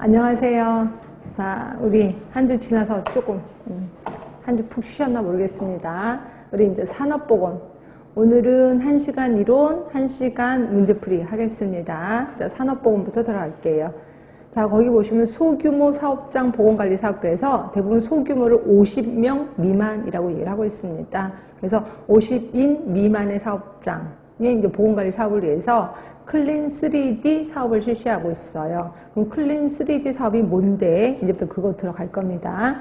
안녕하세요. 자, 우리 한 주 지나서 조금 한 주 푹 쉬셨나 모르겠습니다. 우리 이제 산업보건. 오늘은 1시간 이론, 1시간 문제풀이 하겠습니다. 자, 산업보건부터 들어갈게요. 자, 거기 보시면 소규모 사업장 보건관리 사업을 해서 대부분 소규모를 50명 미만이라고 얘기를 하고 있습니다. 그래서 50인 미만의 사업장에 이제 보건관리 사업을 위해서 클린 3D 사업을 실시하고 있어요. 그럼 클린 3D 사업이 뭔데? 이제부터 그거 들어갈 겁니다.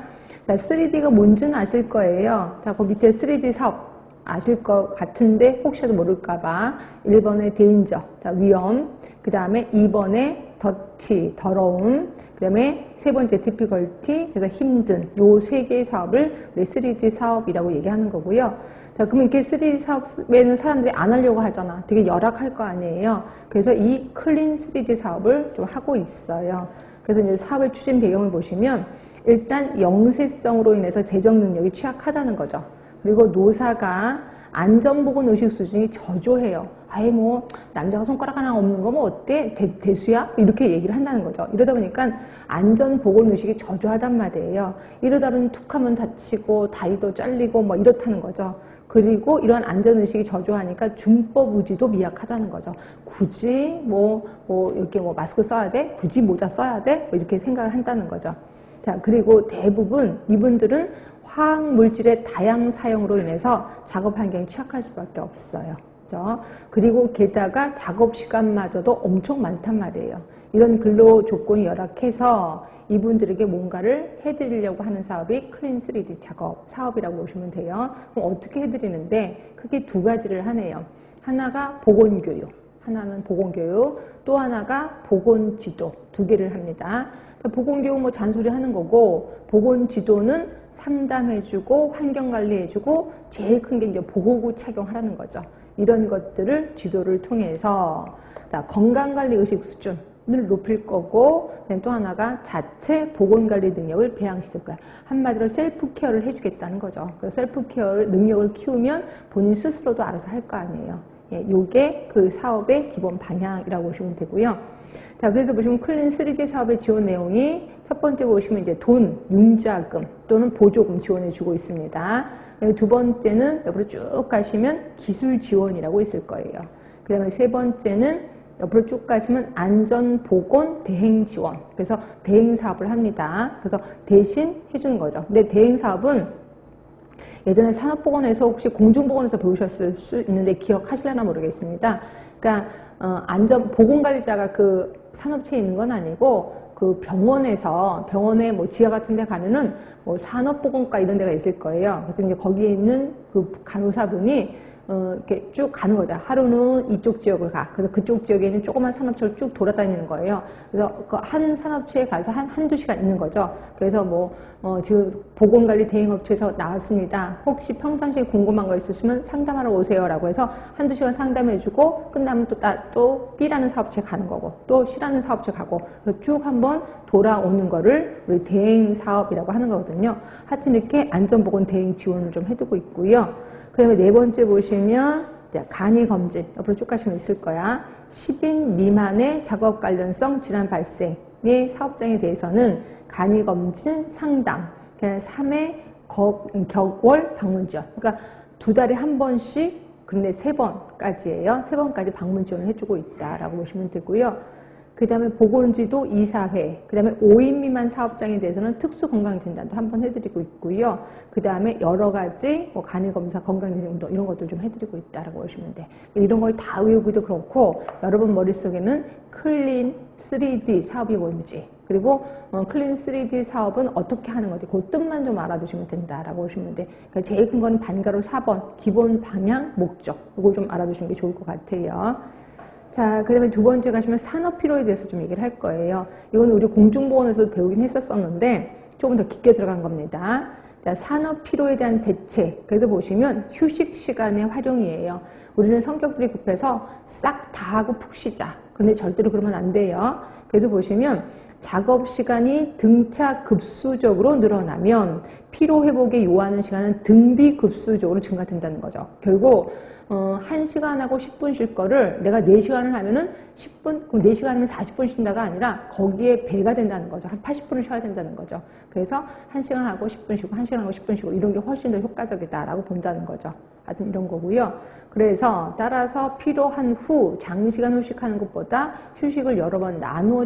자, 3D가 뭔지는 아실 거예요. 자, 그 밑에 3D 사업 아실 것 같은데 혹시라도 모를까봐 1번에 데인저, 자, 위험, 그 다음에 2번에 더티, 더러움, 그 다음에 세 번째 디피컬티, 그래서 힘든 요 세 개의 사업을 우리 3D 사업이라고 얘기하는 거고요. 자, 그러면 이렇게 3D 사업에는 사람들이 안 하려고 하잖아. 되게 열악할 거 아니에요. 그래서 이 클린 3D 사업을 좀 하고 있어요. 그래서 이제 사업의 추진 배경을 보시면 일단 영세성으로 인해서 재정 능력이 취약하다는 거죠. 그리고 노사가 안전보건의식 수준이 저조해요. 아예 뭐 남자가 손가락 하나 없는 거 뭐 어때? 대수야? 이렇게 얘기를 한다는 거죠. 이러다 보니까 안전보건의식이 저조하단 말이에요. 이러다 보면 툭 하면 다치고 다리도 잘리고 뭐 이렇다는 거죠. 그리고 이런 안전의식이 저조하니까 준법 의지도 미약하다는 거죠. 굳이 이렇게 마스크 써야 돼? 굳이 모자 써야 돼? 뭐 이렇게 생각을 한다는 거죠. 자, 그리고 대부분 이분들은 화학물질의 다양 사용으로 인해서 작업 환경이 취약할 수밖에 없어요. 그렇죠? 그리고 게다가 작업 시간마저도 엄청 많단 말이에요. 이런 근로 조건이 열악해서 이분들에게 뭔가를 해드리려고 하는 사업이 클린 3D 작업 사업이라고 보시면 돼요. 그럼 어떻게 해드리는데 크게 두 가지를 하네요. 하나가 보건교육, 하나는 보건교육, 또 하나가 보건지도 두 개를 합니다. 보건교육 뭐 잔소리 하는 거고 보건지도는 상담해주고 환경관리해주고 제일 큰 게 이제 보호구 착용하라는 거죠. 이런 것들을 지도를 통해서 건강관리 의식 수준을 높일 거고 또 하나가 자체 보건관리 능력을 배양시킬 거야. 한마디로 셀프케어를 해주겠다는 거죠. 그 셀프케어 능력을 키우면 본인 스스로도 알아서 할 거 아니에요. 예, 요게 그 사업의 기본 방향이라고 보시면 되고요. 자, 그래서 보시면 클린 3D 사업의 지원 내용이 첫 번째 보시면 이제 돈, 융자금 또는 보조금 지원해 주고 있습니다. 두 번째는 옆으로 쭉 가시면 기술 지원이라고 있을 거예요. 그 다음에 세 번째는 옆으로 쭉 가시면 안전보건 대행 지원. 그래서 대행 사업을 합니다. 그래서 대신 해주는 거죠. 근데 대행 사업은 예전에 산업보건에서 혹시 공중보건에서 배우셨을 수 있는데 기억하실려나 모르겠습니다. 그러니까 보건관리자가 그 산업체에 있는 건 아니고 그 병원에 뭐 지하 같은 데 가면은 뭐 산업보건과 이런 데가 있을 거예요. 그래서 이제 거기에 있는 그 간호사분이 이렇게 쭉 가는 거죠. 하루는 이쪽 지역을 가. 그래서 그쪽 지역에 있는 조그만 산업체를 쭉 돌아다니는 거예요. 그래서 그 한 산업체에 가서 한두 시간 있는 거죠. 그래서 지금 보건관리 대행업체에서 나왔습니다. 혹시 평상시에 궁금한 거 있으시면 상담하러 오세요. 라고 해서 한두 시간 상담해주고 끝나면 또 B라는 사업체 가는 거고 또 C라는 사업체 가고 쭉 한번 돌아오는 거를 우리 대행 사업이라고 하는 거거든요. 하여튼 이렇게 안전보건 대행 지원을 좀 해두고 있고요. 그 다음에 네 번째 보시면 간이검진 옆으로 쭉 가시면 있을 거야. 10인 미만의 작업 관련성 질환 발생의 사업장에 대해서는 간이검진 상담 3회 격월 방문 지원. 그러니까 2달에 한 번씩 근데 3번까지예요. 3번까지 방문 지원을 해주고 있다라고 보시면 되고요. 그 다음에 보건지도 2~4회, 그 다음에 5인 미만 사업장에 대해서는 특수건강진단도 한번 해드리고 있고요. 그 다음에 여러 가지 간이검사, 건강진흥운동 이런 것들 좀 해드리고 있다라고 보시면 돼. 이런 걸 다 외우기도 그렇고 여러분 머릿속에는 클린 3D 사업이 뭔지 그리고 클린 3D 사업은 어떻게 하는 건지 그 뜻만 좀 알아두시면 된다라고 보시면 돼. 그러니까 제일 큰 건 반가로 4번, 기본 방향, 목적 이거 좀 알아두시는 게 좋을 것 같아요. 자, 그 다음에 두 번째 가시면 산업피로에 대해서 좀 얘기를 할 거예요. 이건 우리 공중보건에서도 배우긴 했었었는데 조금 더 깊게 들어간 겁니다. 자, 산업피로에 대한 대책. 그래서 보시면 휴식 시간의 활용이에요. 우리는 성격들이 급해서 싹 다 하고 푹 쉬자. 근데 절대로 그러면 안 돼요. 그래서 보시면 작업 시간이 등차급수적으로 늘어나면 피로 회복에 요하는 시간은 등비급수적으로 증가된다는 거죠. 결국 1시간하고 10분 쉴 거를 내가 4시간을 하면은 10분, 그럼 4시간 하면 40분 쉰다가 아니라 거기에 배가 된다는 거죠. 한 80분을 쉬어야 된다는 거죠. 그래서 1시간 하고 10분 쉬고 1시간 하고 10분 쉬고 이런 게 훨씬 더 효과적이다라고 본다는 거죠. 하여튼 이런 거고요. 그래서 따라서 피로한 후 장시간 휴식하는 것보다 휴식을 여러 번 나누어